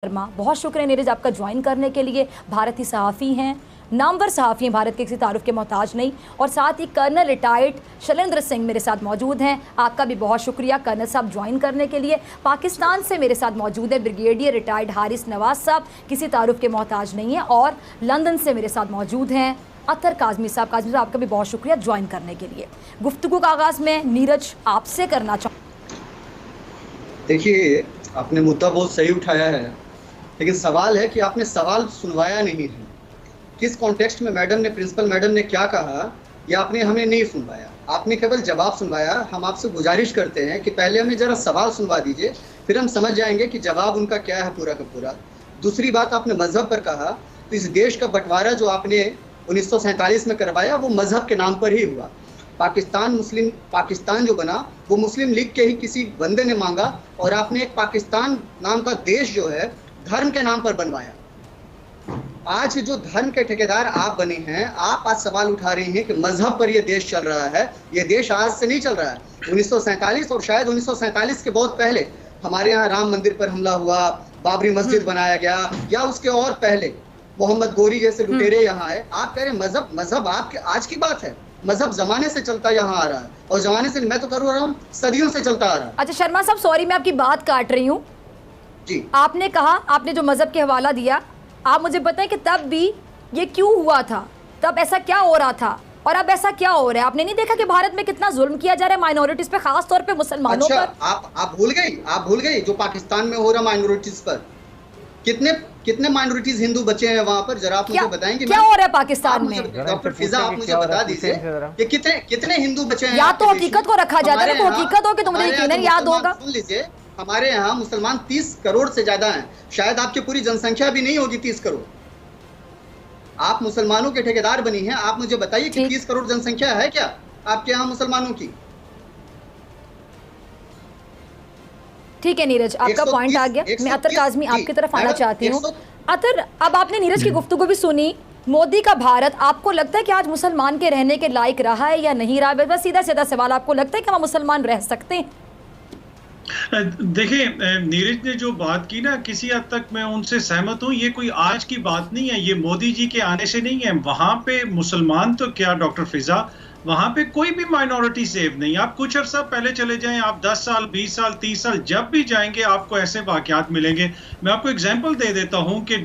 शर्मा, बहुत शुक्रिया नीरज आपका ज्वाइन करने के लिए। भारतीय सहाफ़ी हैं, नामवर सहाफ़ी हैं, भारत के किसी तारुफ के मोहताज नहीं। और साथ ही कर्नल रिटायर्ड शैलेंद्र सिंह मेरे साथ मौजूद हैं। आपका भी बहुत शुक्रिया कर्नल साहब ज्वाइन करने के लिए। पाकिस्तान से मेरे साथ मौजूद है ब्रिगेडियर रिटायर्ड हारिस नवाज साहब, किसी तारुफ के मोहताज नहीं है। और लंदन से मेरे साथ मौजूद हैं अतर काज़मी साहब। काज़मी साहब आपका भी बहुत शुक्रिया ज्वाइन करने के लिए। गुफ्तगू का आगाज़ में नीरज आपसे करना चाहूँ। देखिए, आपने मुद्दा बहुत सही उठाया है, लेकिन सवाल है कि आपने सवाल सुनवाया नहीं है। किस कॉन्टेक्स्ट में मैडम ने, प्रिंसिपल मैडम ने क्या कहा, या आपने हमें नहीं सुनवाया। आपने केवल जवाब सुनवाया। हम आपसे गुजारिश करते हैं कि पहले हमें ज़रा सवाल सुनवा दीजिए, फिर हम समझ जाएंगे कि जवाब उनका क्या है पूरा का पूरा। दूसरी बात, आपने मजहब पर कहा, तो इस देश का बंटवारा जो आपने 1947 में करवाया वो मजहब के नाम पर ही हुआ। पाकिस्तान जो बना वो मुस्लिम लीग के ही किसी बंदे ने मांगा, और आपने एक पाकिस्तान नाम का देश जो है धर्म के नाम पर बनवाया। आज जो धर्म के ठेकेदार आप बने हैं, आप आज सवाल उठा रहे हैं कि मजहब पर यह देश चल रहा है। यह देश आज से नहीं चल रहा है। 1947 और शायद 1947 के बहुत पहले हमारे यहाँ राम मंदिर पर हमला हुआ, बाबरी मस्जिद बनाया गया, या उसके और पहले मोहम्मद गोरी जैसे लुटेरे यहाँ आए। आप कह रहे हैं मजहब आपके आज की बात है। मजहब जमाने से चलता यहाँ आ रहा है, और जमाने से मैं तो कर रहा हूँ सदियों से चलता आ रहा है। अच्छा शर्मा साहब, सॉरी मैं आपकी बात काट रही हूँ जी। आपने कहा, आपने जो मजहब के हवाला दिया, आप मुझे बताएं कि तब भी ये क्यों हुआ था, तब ऐसा क्या हो रहा था और अब ऐसा क्या हो रहा है? आपने नहीं देखा कि भारत में कितना जुल्म किया जा रहा है माइनॉरिटीज पे, खास तौर पे मुसलमानों पर? आप भूल गई जो पाकिस्तान में हो रहा माइनॉरिटीज पर। कितने माइनॉरिटीज हिंदू बचे हैं वहां पर, जरा आप मुझे बताएंगे क्या हो रहा है पाकिस्तान में? डॉक्टर फिजा, आप मुझे बता दीजिए कि कितने हिंदू बचे हैं। या तो हकीकत को रखा जाता है, हकीकत हो कि तुम्हें यकीनन याद होगा। सुन लीजिए, हमारे यहाँ मुसलमान 30 करोड़ से ज्यादा हैं। शायद आपकी पूरी जनसंख्या भी नहीं होगी 30 करोड़। आप मुसलमानों के ठेकेदार बनी हैं। आप मुझे बताइए कि 30 करोड़ जनसंख्या है क्या आपके यहाँ मुसलमानों की? ठीक है नीरज, आपका पॉइंट आ गया। मैं अतर काज़मी आपकी तरफ आना चाहती हूँ। अतर, अब आपने नीरज की गुफ्तगू भी सुनी। मोदी का भारत, आपको लगता है कि आज मुसलमान के रहने के लायक रहा है या नहीं रहा? बस सीधा सीधा सवाल, आपको लगता है कि हम मुसलमान रह सकते हैं? देखिए, नीरज ने जो बात की ना, किसी हद तक मैं उनसे सहमत हूँ। ये कोई आज की बात नहीं है, ये मोदी जी के आने से नहीं है। वहां पे मुसलमान तो क्या डॉक्टर फिजा, वहां पे कोई भी माइनॉरिटी सेफ नहीं। आप कुछ अर्सा पहले चले जाएं, आप 10 साल 20 साल 30 साल जब भी जाएंगे आपको ऐसे वाकयात मिलेंगे। मैं आपको एग्जांपल दे देता हूं कि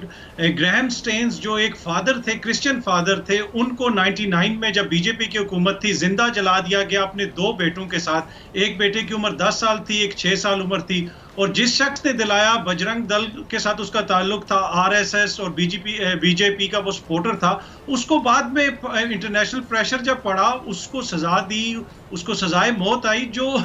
ग्राहम स्टेन्स जो एक फादर थे, क्रिश्चियन फादर थे, उनको 99 में जब बीजेपी की हुकूमत थी जिंदा जला दिया गया अपने 2 बेटों के साथ। एक बेटे की उम्र 10 साल थी, एक 6 साल उम्र थी। और जिस शख्स ने दिलाया, बजरंग दल के साथ उसका ताल्लुक था, आरएसएस और बीजेपी का वो सपोर्टर था, उसको बाद में इंटरनेशनल प्रेशर जब पड़ा उसको सजा दी, उसको सजाए मौत आई। जो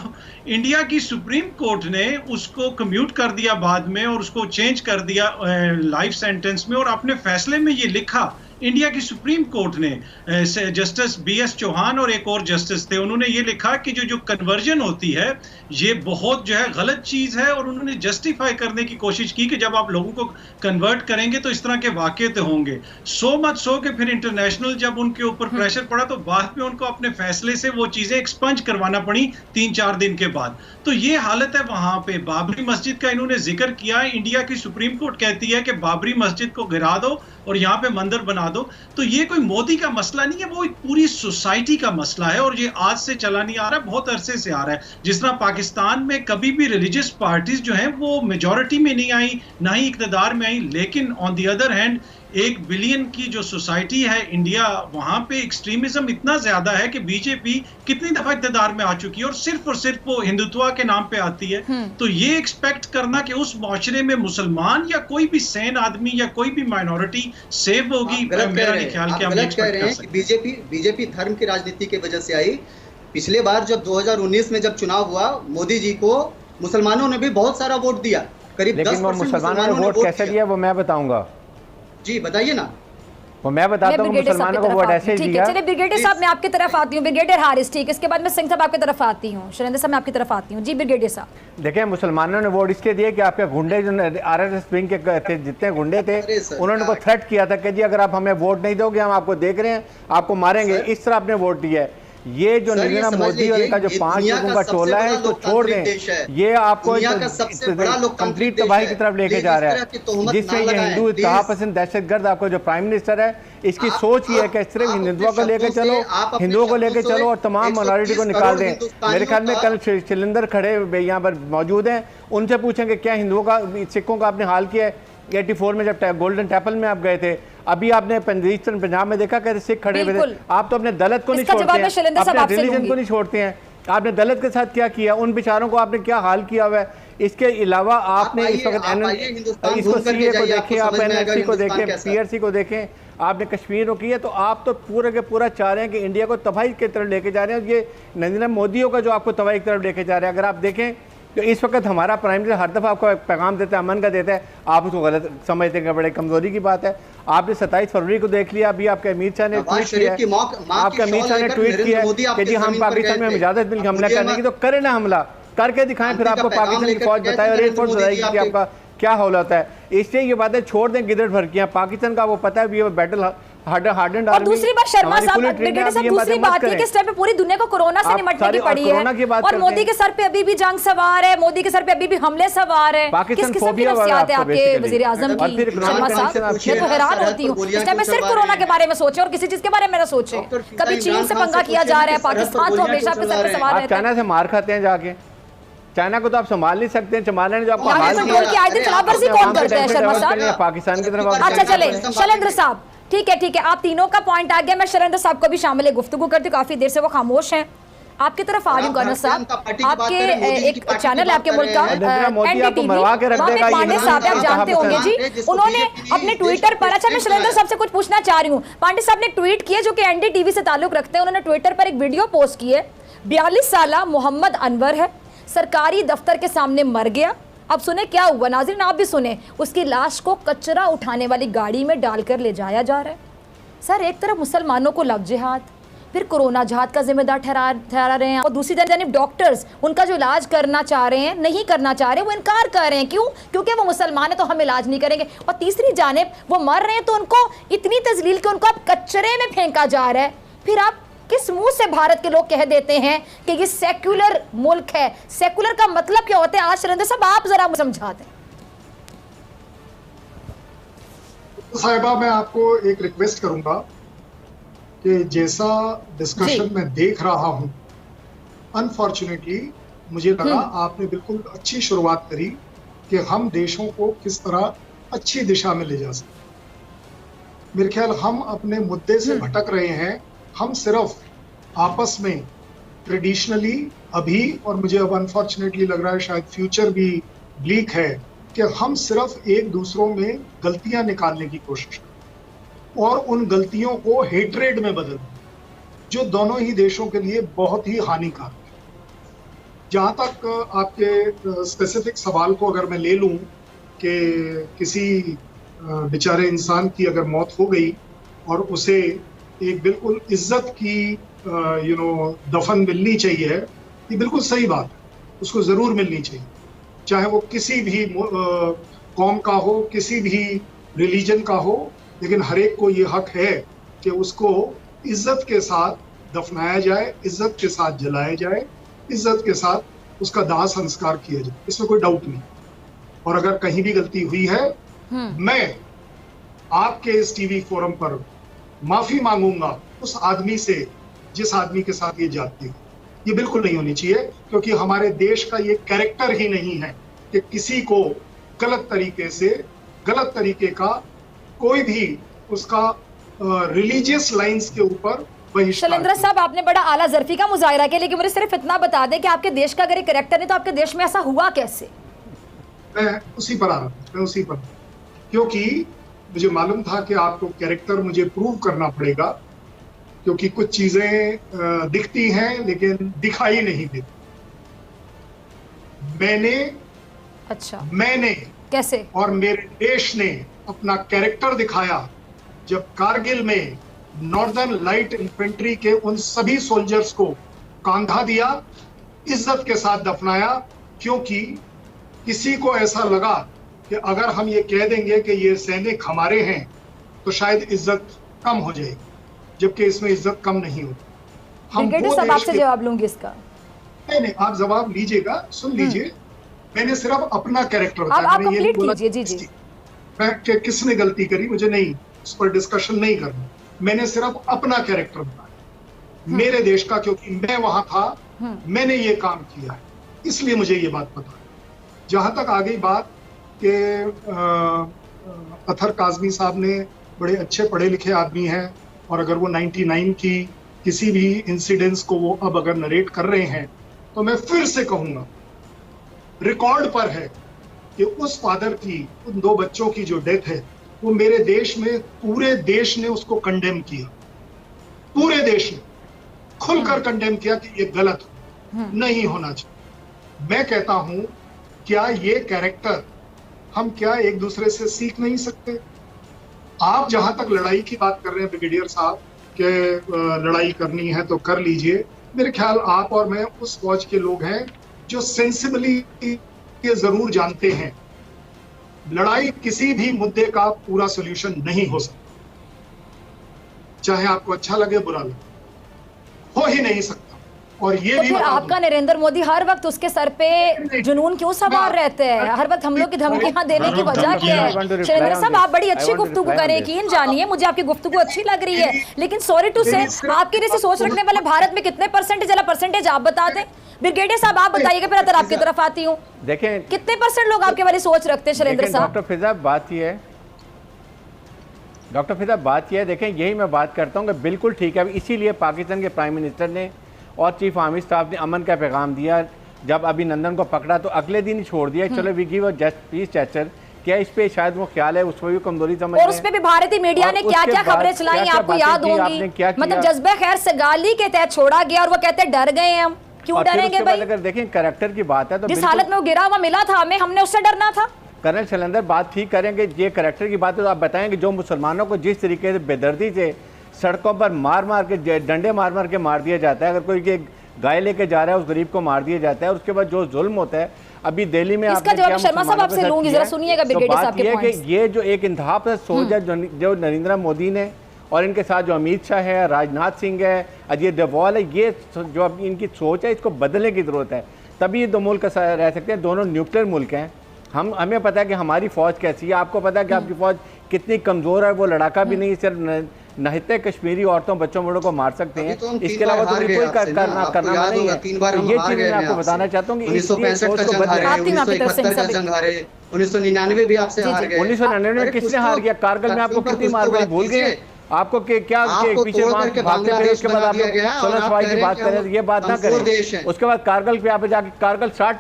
इंडिया की सुप्रीम कोर्ट ने उसको कम्यूट कर दिया बाद में और उसको चेंज कर दिया लाइफ सेंटेंस में। और अपने फैसले में ये लिखा इंडिया की सुप्रीम कोर्ट ने, जस्टिस बीएस चौहान और एक और जस्टिस थे, उन्होंने ये लिखा कि जो कन्वर्जन होती है ये बहुत जो है गलत चीज है। और उन्होंने जस्टिफाई करने की कोशिश की कि जब आप लोगों को कन्वर्ट करेंगे तो इस तरह के वाकये तो होंगे। सो मच सो के फिर इंटरनेशनल जब उनके ऊपर प्रेशर पड़ा तो बाद में उनको अपने फैसले से वो चीजें एक्सपंज करवाना पड़ी 3-4 दिन के बाद। तो ये हालत है वहां पे। बाबरी मस्जिद का इन्होंने जिक्र किया। इंडिया की सुप्रीम कोर्ट कहती है कि बाबरी मस्जिद को गिरा दो और यहाँ पे मंदिर बना दो। तो ये कोई मोदी का मसला नहीं है, वो एक पूरी सोसाइटी का मसला है। और ये आज से चला नहीं आ रहा, बहुत अरसे से आ रहा है। जिस तरह पाकिस्तान में कभी भी रिलीजियस पार्टीज जो हैं वो मेजॉरिटी में नहीं आई, ना ही इक़्तिदार में आई, लेकिन on the other hand 1 billion की जो सोसाइटी है इंडिया, वहां पे एक्सट्रीमिज्म इतना ज्यादा है कि बीजेपी कितनी दफा इक़्तिदार में आ चुकी है और सिर्फ वो हिंदुत्व के नाम पे आती है। तो ये एक्सपेक्ट करना कि उस मुआशरे में मुसलमान या कोई भी सैन आदमी या कोई भी माइनॉरिटी सेव होगी, मेरा नहीं ख्याल कि हम एक्सपेक्ट कर सकते। बीजेपी धर्म की राजनीति की वजह से आई। पिछले बार जब 2019 में जब चुनाव हुआ, मोदी जी को मुसलमानों ने भी बहुत सारा वोट दिया, करीब 10% मुसलमानों ने वोट कैसे दिया वो मैं बताऊंगा। जी बताइए ना। वो मैं बताता हूं मुसलमानों को वोट ऐसे दिया। चलिए ब्रिगेडियर साहब मैं आपकी तरफ आती हूं, ब्रिगेडियर हारिस, ठीक, इसके बाद मैं सिंह साहब आपकी तरफ आती हूं, शैलेंद्र साहब मैं आपकी तरफ आती हूं। जी ब्रिगेडियर साहब। देखिए, मुसलमानों ने वोट इसके दिए कि आपके गुंडे जो आरएसएस विंग के थे, जितने गुंडे थे, उन्होंने को थ्रेट किया था कि जी अगर आप हमें वोट नहीं दोगे हम आपको देख रहे हैं, आपको मारेंगे। इस तरह आपने वोट दिया है। ये जो नरेंद्र मोदी और इनका जो 5 लोगों का टोला है तो छोड़ दें, ये आपको कंप्लीट तबाही की तरफ लेके जा रहा है, जिससे ये हिंदू इत्तेहाद पसंद दहशतगर्द आपको जो प्राइम मिनिस्टर है इसकी सोच ये है कि सिर्फ हिंदुओं को लेके चलो, हिंदुओं को लेके चलो और तमाम माइनॉरिटी को निकाल दें। मेरे ख्याल में कल शैलेंद्र खड़े यहाँ पर मौजूद हैं, उनसे पूछेंगे क्या हिंदुओं का, सिखों का आपने हाल किया है 84 में जब गोल्डन टेम्पल में आप गए थे, अभी आपने पंजाब में देखा कैसे सिख खड़े हुए थे। आप तो अपने दलित को नहीं छोड़ते हैं, अपने रिलीजन को नहीं छोड़ते हैं, आपने दलित के साथ क्या किया, उन बेचारों को आपने क्या हाल किया हुआ है। इसके अलावा आपने इस वक्त इसको सीए को देखें, आप एनएलसी को देखें, पीआरसी को देखें, आपने कश्मीर को किया, तो आप तो पूरे के पूरा चाह रहे हैं कि इंडिया को तबाही की तरफ लेके जा रहे हैं। ये नरेंद्र मोदियों का जो आपको तबाही की तरफ लेके जा रहे हैं। अगर आप देखें तो इस वक्त हमारा प्राइम मिनिस्टर हर दफ़ा आपको पैगाम देता है, अमन का देता है, आप उसको गलत समझते हैं, बड़े कमजोरी की बात है। आपने 27 फरवरी को देख लिया, अभी आपके अमित शाह ने ट्वीट किया, आपके अमित शाह ने ट्वीट किया कि जी हम पाकिस्तान में हम इजाजत मिल हमला करने की, तो करें ना, हमला करके दिखाएं, फिर आपको पाकिस्तान की फौज बताए और एयरफोर्स बताएगी कि आपका क्या हौला होता है। इसलिए ये बातें छोड़ दें गिदड़ भड़कियां, पाकिस्तान का वो पता है भी बैटल हार्डन। और दूसरी बात शर्मा साहब, ब्रिगेडियर साहब, दूसरी बात है कि इस टाइम पे पूरी दुनिया को कोरोना से निपटने की पड़ी है और मोदी के सर पे अभी भी जंग सवार है, मोदी के सर पे अभी भी हमले सवार है। किस किस्म की नफसियात है आपके वजीर आजम की शर्मा साहब? मैं तो हैरान होती हूँ, इस टाइम पे सिर्फ कोरोना के बारे में सोचे और किसी चीज के बारे में ना सोचे। कभी चीन से पंगा किया जा रहा है, पाकिस्तान तो हमेशा आपके सर पे सवार रहता है। चाइना से मार खाते हैं जाके, चाइना को तो आप संभाल नहीं सकते हैं, संभालने जो आपको हाल किया कौन करता है शर्मा साहब? पाकिस्तान की तरफ। अच्छा चले शैलेंद्र साहब, ठीक है, आप तीनों का पॉइंट आ गया। मैं शैलेंद्र साहब को भी शामिल गुफ्तगू करती हूँ, काफी देर से वो खामोश हैं। आपकी तरफ आ रही हूँ कर्नल साहब, आपके एक चैनल है आपके मुल्क का एनडीटीवी, पांडे साहब आप जानते होंगे जी, उन्होंने अपने ट्विटर पर, अच्छा मैं शैलेंद्र साहब से कुछ पूछना चाह रही हूँ, पांडे साहब ने ट्वीट किया जो कि एनडीटीवी से ताल्लुक रखते हैं, उन्होंने ट्विटर पर एक वीडियो पोस्ट की है। 42 साला मोहम्मद अनवर है, सरकारी दफ्तर के सामने मर गया। अब सुने क्या हुआ, नाज़रीन आप भी सुने, उसकी लाश को कचरा उठाने वाली गाड़ी में डालकर ले जाया जा रहा है। सर एक तरफ मुसलमानों को लव जिहाद, फिर कोरोना जहाद का जिम्मेदार ठहरा रहे हैं, और दूसरी जानिब डॉक्टर्स उनका जो इलाज करना चाह रहे हैं, नहीं करना चाह रहे, वो इनकार कर रहे हैं। क्यों? क्योंकि वो मुसलमान है तो हम इलाज नहीं करेंगे। और तीसरी जानिब वो मर रहे हैं तो उनको इतनी तजलील कि उनको अब कचरे में फेंका जा रहा है। फिर आप किस मुंह से भारत के लोग कह देते हैं कि ये सेक्युलर मुल्क है? सेक्युलर का मतलब क्या होता है? आज शैलेंद्र साहब आप जरा समझा दें। साहिबा मैं आपको एक रिक्वेस्ट करूंगा कि जैसा डिस्कशन मैं देख रहा हूं, अनफॉर्चुनेटली मुझे लगा आपने बिल्कुल अच्छी शुरुआत करी कि हम देशों को किस तरह अच्छी दिशा में ले जा सकते। मेरे ख्याल हम अपने मुद्दे से भटक रहे हैं। हम सिर्फ आपस में ट्रेडिशनली अभी, और मुझे अब अनफॉर्चुनेटली लग रहा है शायद फ्यूचर भी ब्लीक है, कि हम सिर्फ एक दूसरों में गलतियां निकालने की कोशिश करें और उन गलतियों को हेट्रेड में बदल दें, जो दोनों ही देशों के लिए बहुत ही हानिकारक है। जहाँ तक आपके स्पेसिफिक सवाल को अगर मैं ले लूँ कि किसी बेचारे इंसान की अगर मौत हो गई और उसे एक बिल्कुल इज्जत की दफन मिलनी चाहिए, ये बिल्कुल सही बात है, उसको ज़रूर मिलनी चाहिए, चाहे वो किसी भी कौम का हो, किसी भी रिलीजन का हो, लेकिन हर एक को ये हक है कि उसको इज्जत के साथ दफनाया जाए, इज्जत के साथ जलाया जाए, इज्जत के साथ उसका दाह संस्कार किया जाए, इसमें कोई डाउट नहीं। और अगर कहीं भी गलती हुई है, मैं आपके इस टीवी फोरम पर माफी मांगूंगा उस आदमी से जिस आदमी के साथ ये जाती है। ये बिल्कुल नहीं होनी चाहिए, क्योंकि हमारे देश का ये कैरेक्टर ही नहीं है कि किसी को गलत तरीके से, गलत तरीके का कोई भी उसका रिलीजियस लाइंस के ऊपर बहिष्कार। शैलेंद्र साहब आपने बड़ा आला ज़र्फी का मुजाहिरा किया, लेकिन मुझे सिर्फ इतना बता दें कि आपके देश का अगर एक कैरेक्टर नहीं तो आपके देश में ऐसा हुआ कैसे? मैं उसी पर आ रहा हूँ, मैं उसी पर, क्योंकि मुझे मालूम था कि आपको कैरेक्टर मुझे प्रूव करना पड़ेगा, क्योंकि कुछ चीजें दिखती हैं लेकिन दिखाई नहीं देती। मैंने कैसे और मेरे देश ने अपना कैरेक्टर दिखाया जब कारगिल में नॉर्दर्न लाइट इन्फेंट्री के उन सभी सोल्जर्स को कांधा दिया, इज्जत के साथ दफनाया, क्योंकि किसी को ऐसा लगा कि अगर हम ये कह देंगे कि ये सैनिक हमारे हैं तो शायद इज्जत कम हो जाएगी, जबकि इसमें इज्जत कम नहीं होती। ब्रिगेडियर साहब आपसे जवाब लूंगी इसका। नहीं, आप जवाब लीजिएगा, सुन लीजिए। मैंने सिर्फ अपना कैरेक्टर बताया, आप कंप्लीट कीजिए। जी जी। मैं किसने गलती करी मुझे नहीं, उस पर डिस्कशन नहीं करना। मैंने सिर्फ अपना कैरेक्टर बताया, मेरे देश का, क्योंकि मैं वहां था, मैंने ये काम किया है, इसलिए मुझे ये बात पता है। जहां तक आ गई बात कि अतहर काज़मी साहब ने बड़े अच्छे पढ़े लिखे आदमी हैं, और अगर वो 99 की किसी भी इंसिडेंट्स को वो अब अगर नरेट कर रहे हैं, तो मैं फिर से कहूंगा, रिकॉर्ड पर है कि उस फादर की, उन 2 बच्चों की जो डेथ है, वो मेरे देश में, पूरे देश ने उसको कंडेम किया, पूरे देश ने खुलकर कंडेम किया कि ये गलत नहीं होना चाहिए। मैं कहता हूं, क्या ये कैरेक्टर हम क्या एक दूसरे से सीख नहीं सकते? आप जहां तक लड़ाई की बात कर रहे हैं ब्रिगेडियर साहब, कि लड़ाई करनी है तो कर लीजिए, मेरे ख्याल आप और मैं उस फौज के लोग हैं जो सेंसिबली ये जरूर जानते हैं, लड़ाई किसी भी मुद्दे का पूरा सोल्यूशन नहीं हो सकता, चाहे आपको अच्छा लगे बुरा लगे, हो ही नहीं सकता। और ये तो भी फिर आपका नरेंद्र मोदी हर वक्त उसके सर पे जुनून क्यों सवार रहते हैं? हर वक्त हम लोग की धमकियां देने की वजह क्या है? शैलेंद्र साहब, आप बड़ी अच्छी गुफ्तगू करें, यकीन जानिए मुझे आपकी गुफ्तगू अच्छी लग रही है, लेकिन सॉरी टू से आपके जैसे सोच रखने वाले भारत में कितने परसेंटेज आप बता दें। ब्रिगेडियर साहब आप बताइएगा, फिर अगर आपकी तरफ आती हूँ, देखें कितने % लोग आपके बारे सोच रखते हैं शैलेंद्र साहब? डॉक्टर फिजा, बात यह है, देखें यही मैं बात करता हूँ कि बिल्कुल ठीक है, इसीलिए पाकिस्तान के प्राइम मिनिस्टर ने और चीफ आर्मी स्टाफ ने अमन का पैगाम दिया। जब अभिनंदन को पकड़ा तो अगले दिन ही छोड़ दिया, चलो we give a just peace gesture. क्या इस पे शायद वो ख्याल है, उसमें भी कमजोरी समझ, और उस पे भी भारतीय मीडिया ने क्या क्या खबरें चलाई, आपको याद होंगी। मतलब जज्बे खैर सगाली के तहत छोड़ा गया, और वो कहते हैं डर गए हम। क्यों डरेंगे भाई? अगर देखें कैरेक्टर की बात है तो जिस हालत में वो गिरा हुआ मिला था हमें, हमने उससे डरना था। कर्नल शैलेंद्र बात ठीक करेंगे, ये कैरेक्टर की बात है तो आप बताएंगे जो मुसलमानों को जिस तरीके से बेदर्दी से सड़कों पर मार के, डंडे मार के मार दिया जाता है, अगर कोई गाय लेके जा रहा है उस गरीब को मार दिया जाता है, उसके बाद जो जुल्म होता है अभी दिल्ली में, इसका जवाब शर्मा साहब आपसे लूंगी, जरा सुनिएगा ब्रिगेडियर साहब के पॉइंट्स। ये जो एक इंतहा पर सोच है जो नरेंद्र मोदी ने, और इनके साथ जो अमित शाह है, राजनाथ सिंह है, अजय डोभाल है, ये जो अब इनकी सोच है इसको बदलने की जरूरत है, तभी ये 2 मुल्क रह सकते हैं। दोनों न्यूक्लियर मुल्क हैं, हमें पता है कि हमारी फौज कैसी है, आपको पता है कि आपकी फौज कितनी कमजोर है, वो लड़ाका भी नहीं, सिर्फ नहिते कश्मीरी औरतों बच्चों बड़ों को मार सकते हैं, इसके अलावा तो कोई करना नहीं है। ये चीज मैं आपको बताना चाहता हूँ कि 1965 का जंग हारे, 1971 का जंग हारे, 1999 भी आपसे हार गए। 1999 में किसने हार गया? कारगिल में आपको कितनी मार गई, भूल गए आपको? क्या पीछे भागते फिर उसके बाद आप लोग 16 की बात करें, ये बात ना करें, उसके बाद कारगिल पे आप जाके कारगिल 60